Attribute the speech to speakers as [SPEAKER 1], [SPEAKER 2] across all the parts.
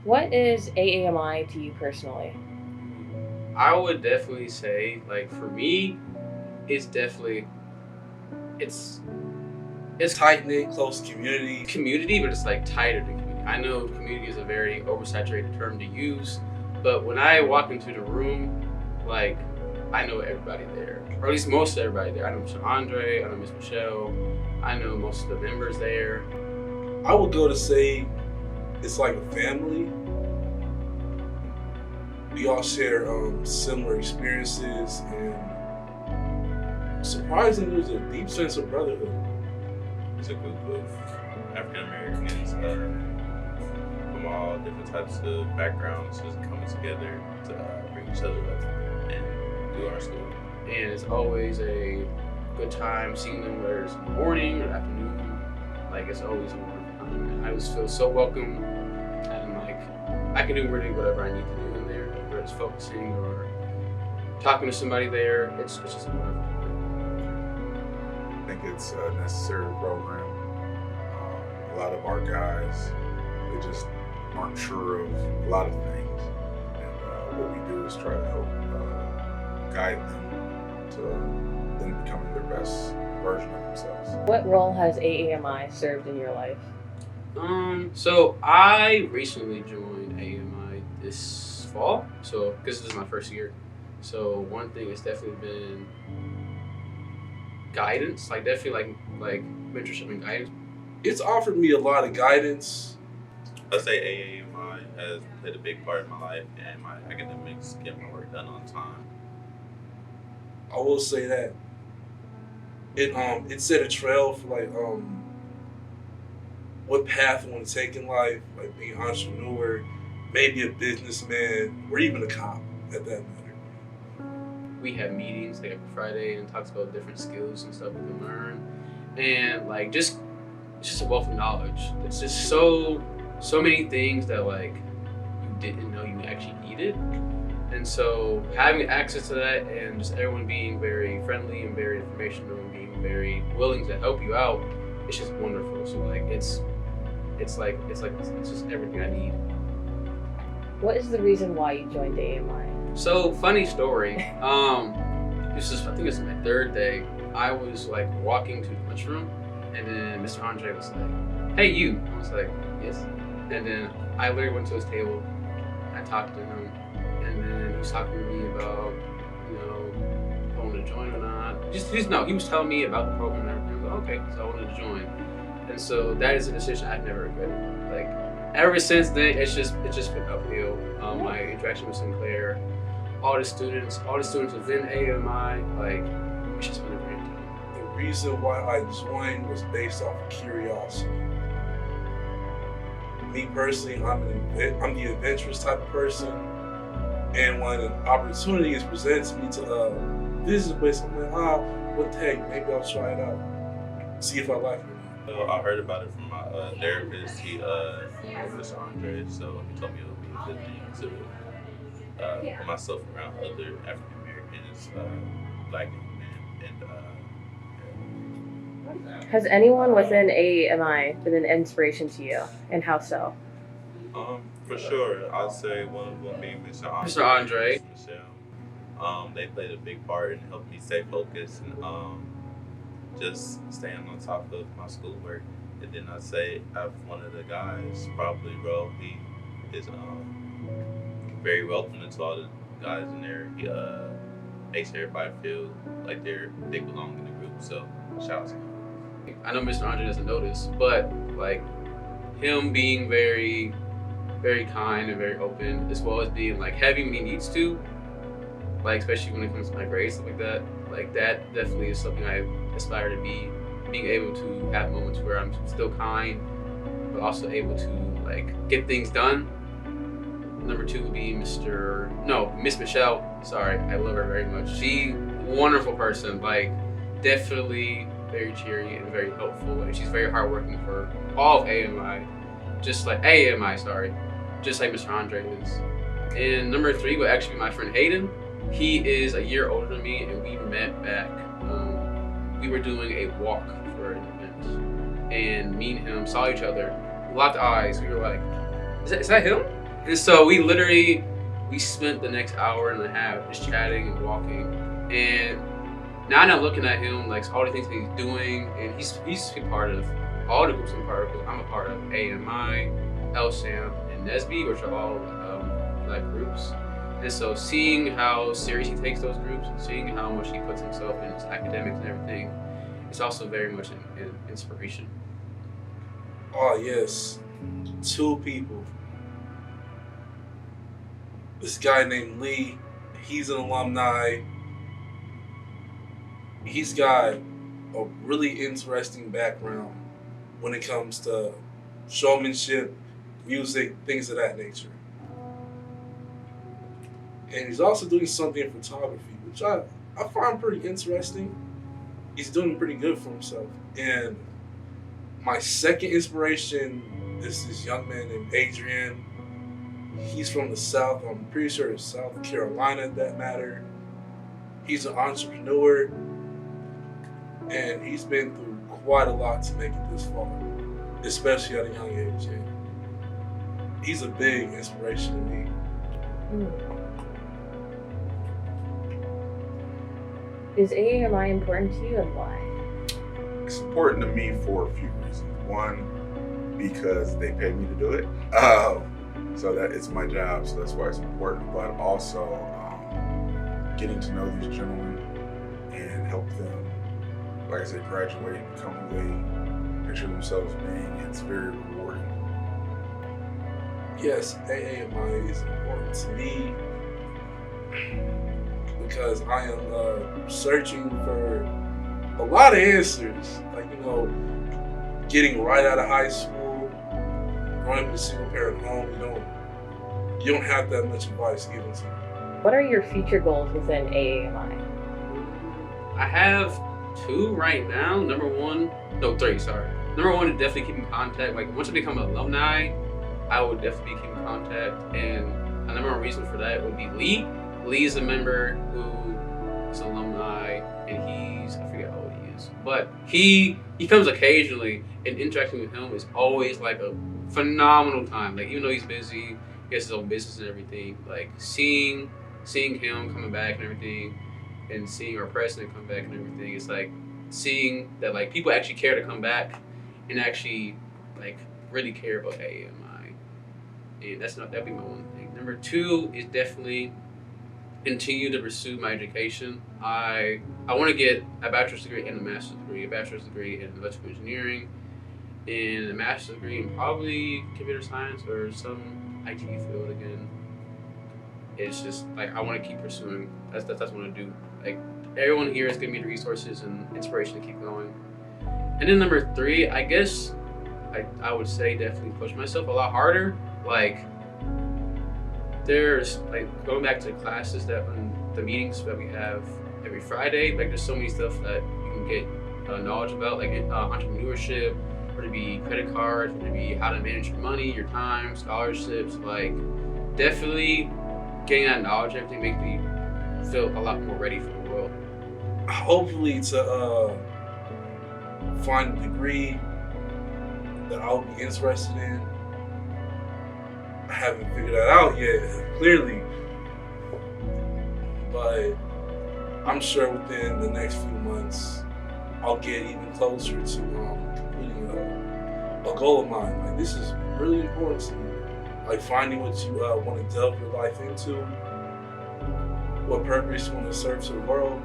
[SPEAKER 1] What is AAMI to you personally?
[SPEAKER 2] I would definitely say, like for me, it's definitely it's it's
[SPEAKER 3] Tight knit, close community.
[SPEAKER 2] community, but it's like tighter than community. I know community is a very oversaturated term to use, but when I walk into the room, like I know everybody there, or at least most of everybody there. I know Mr. Andre, I know Miss Michelle, I know most of the members there.
[SPEAKER 3] I would go to say it's like a family. We all share similar experiences, and surprisingly, there's a deep sense of brotherhood.
[SPEAKER 4] It's a group of African Americans from all different types of backgrounds just coming together to bring each other up and do our school.
[SPEAKER 2] And it's always a good time seeing them, whether it's in the morning or afternoon. Like it's always a wonderful time. And I just feel so welcome, and like I can do really whatever I need to do in there, whether it's focusing or talking to somebody there. It's just a wonderful time.
[SPEAKER 5] I think it's a necessary program. A lot of our guys, they just aren't sure of a lot of things. And what we do is try to help guide them to them becoming their best version of themselves.
[SPEAKER 1] What role has AAMI served in your life?
[SPEAKER 2] So I recently joined AMI this fall, so because this is my first year. So one thing has definitely been guidance, like definitely like mentorship and guidance.
[SPEAKER 3] It's offered me a lot of guidance.
[SPEAKER 4] I'd say AAMI has played a big part in my life and my academics, getting my work done on time.
[SPEAKER 3] I will say that it set a trail for like what path I want to take in life, like being an entrepreneur, maybe a businessman, or even a cop at that matter.
[SPEAKER 2] We have meetings like every Friday and talks about different skills and stuff we can learn, and like just it's just a wealth of knowledge. It's just so many things that like you didn't know you actually needed, and so having access to that and just everyone being very friendly and very informational and being very willing to help you out, it's just wonderful. So like it's just everything I need.
[SPEAKER 1] What is the reason why you joined AAMI?
[SPEAKER 2] So funny story. This is I think it's my third day. I was like walking to the lunchroom, and then Mr. Andre was like, "Hey, you." I was like, "Yes." And then I literally went to his table. I talked to him, and then he was talking to me about, if I wanted to join or not. He was telling me about the program and everything. I was like, okay, so I wanted to join, and so that is a decision I've never regretted. Like ever since then, it's just been uphill. My interaction with Sinclair, all the students within AMI, like it's just been a great time.
[SPEAKER 3] The reason why I joined was based off of curiosity. Me personally, I'm the adventurous type of person, and when an opportunity is presented to me to visit a place, I'm like, what the heck? Maybe I'll try it out, see if I like it or not.
[SPEAKER 4] So I heard about it from my therapist. He Mr. Andre, so he told me it would be a good thing to put myself around other African Americans, Black men, and
[SPEAKER 1] Has anyone within AAMI been an inspiration to you, and how so?
[SPEAKER 4] for sure, I'd say one of them being Mr. Andre.
[SPEAKER 2] Mr. Andre.
[SPEAKER 4] and Miss Michelle. They played a big part in helping me stay focused and just staying on top of my schoolwork. And then I'd say one of the guys, probably Ro, he is very welcoming to all the guys in there. He makes everybody feel like they belong in the group. So shout out to him.
[SPEAKER 2] I know Mr. Andre doesn't know this, but like him being very, very kind and very open, as well as being like heavy when he needs to, like especially when it comes to my grades, stuff like that. Like that definitely is something I aspire to be, being able to have moments where I'm still kind, also able to like get things done. Number two would be Miss Michelle. Sorry, I love her very much. She wonderful person, like definitely very cheery and very helpful, and she's very hardworking for all of AMI, just like Mr. Andre is. And number three would actually be my friend Hayden. He is a year older than me, and we met back. We were doing a walk for an event, and me and him saw each other, locked eyes. We were like, "Is that him?" And so we spent the next hour and a half just chatting and walking. And now I'm looking at him, like all the things that he's doing, and he's a part of all the groups I'm part of, because I'm a part of AAMI, LSAM, and NESB, which are all black groups. And so seeing how serious he takes those groups, seeing how much he puts himself in his academics and everything, it's also very much an inspiration.
[SPEAKER 3] Oh yes, 2 people. This guy named Lee, he's an alumni. He's got a really interesting background when it comes to showmanship, music, things of that nature. And he's also doing something in photography, which I find pretty interesting. He's doing pretty good for himself. And my second inspiration is this young man named Adrian. He's from the South. I'm pretty sure it's South Carolina, at that matter. He's an entrepreneur, and he's been through quite a lot to make it this far, especially at a young age. And he's a big inspiration to me.
[SPEAKER 1] Is AAMI important to you, and why?
[SPEAKER 5] It's important to me for a few reasons. One, because they pay me to do it. So that it's my job, so that's why it's important. But also getting to know these gentlemen and help them, like I said, graduate, come away, picture themselves being, it's very rewarding.
[SPEAKER 3] Yes, AAMI is important to me because I am searching for a lot of answers. Like, getting right out of high school, growing up in a single parent home, you don't have that much advice given to you.
[SPEAKER 1] What are your future goals within AAMI?
[SPEAKER 2] I have 2 right now. 3, sorry. Number 1 is definitely keep in contact. Like, once I become an alumni, I would definitely keep in contact. And a number one reason for that would be Lee. Lee is a member who is an alumni, and I forget how old he is, but he comes occasionally, and interacting with him is always like a phenomenal time. Like, even though he's busy, he has his own business and everything, like seeing him coming back and everything, and seeing our president come back and everything, it's like seeing that like people actually care to come back and actually like really care about AAMI. And that'd be my one thing. Number 2 is definitely continue to pursue my education. I want to get a bachelor's degree and a master's degree. A bachelor's degree in electrical engineering, and a master's degree in probably computer science or some IT field again. It's just like I want to keep pursuing. That's what I want to do. Like, everyone here is giving me the resources and inspiration to keep going. And then number 3, I guess I would say definitely push myself a lot harder. Like, there's like going back to the classes the meetings that we have every Friday. Like, there's so many stuff that you can get knowledge about, like entrepreneurship, whether it be credit cards, whether it be how to manage your money, your time, scholarships. Like, definitely getting that knowledge, everything makes me feel a lot more ready for the world.
[SPEAKER 3] Hopefully to find a degree that I'll be interested in. I haven't figured that out yet, clearly. But I'm sure within the next few months, I'll get even closer to completing a goal of mine. Like, this is really important to me. Like, finding what you want to delve your life into, what purpose you want to serve to the world,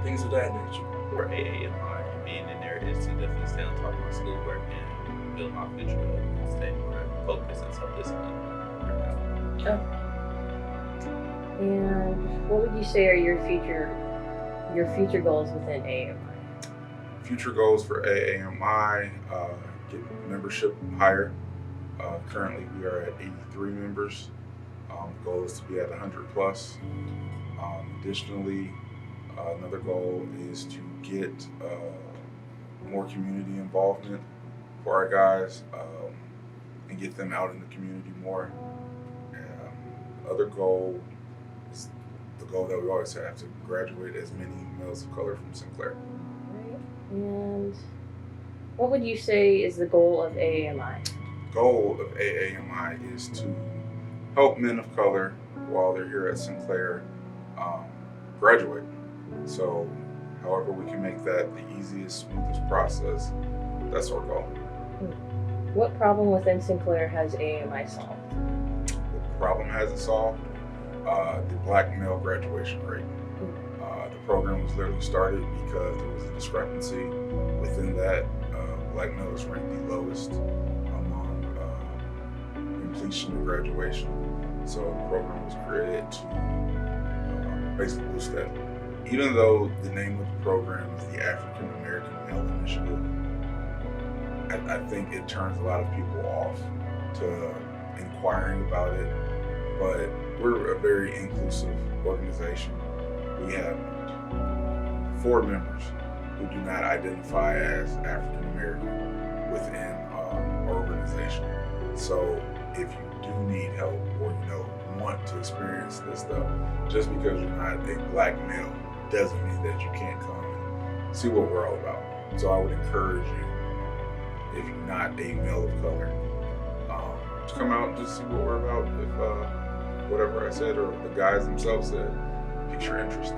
[SPEAKER 3] things of that nature.
[SPEAKER 4] For AAMI, being in there is to definitely stay on top of my schoolwork and build my future up and stay more focused and self-disciplined.
[SPEAKER 1] Oh. And what would you say are your future goals within AAMI?
[SPEAKER 5] Future goals for AAMI, get membership higher. Currently we are at 83 members. The goal is to be at 100 plus. Additionally, another goal is to get more community involvement for our guys and get them out in the community more. Other goal is the goal that we always have, to graduate as many males of color from Sinclair.
[SPEAKER 1] Right. And what would you say is the goal of AAMI?
[SPEAKER 5] Goal of AAMI is to help men of color while they're here at Sinclair graduate. So however we can make that the easiest, smoothest process, that's our goal.
[SPEAKER 1] What problem within Sinclair has AAMI solved?
[SPEAKER 5] The problem hasn't solved the black male graduation rate. The program was literally started because there was a discrepancy within that. Black males ranked the lowest among completion and graduation. So the program was created to basically boost that. Even though the name of the program is the African American Male Initiative, I think it turns a lot of people off to inquiring about it. But we're a very inclusive organization. We have 4 members who do not identify as African American within our organization. So if you do need help or want to experience this stuff, just because you're not a black male doesn't mean that you can't come and see what we're all about. So I would encourage you, if you're not a male of color, to come out and just see what we're about. If whatever I said or the guys themselves said piques your interest.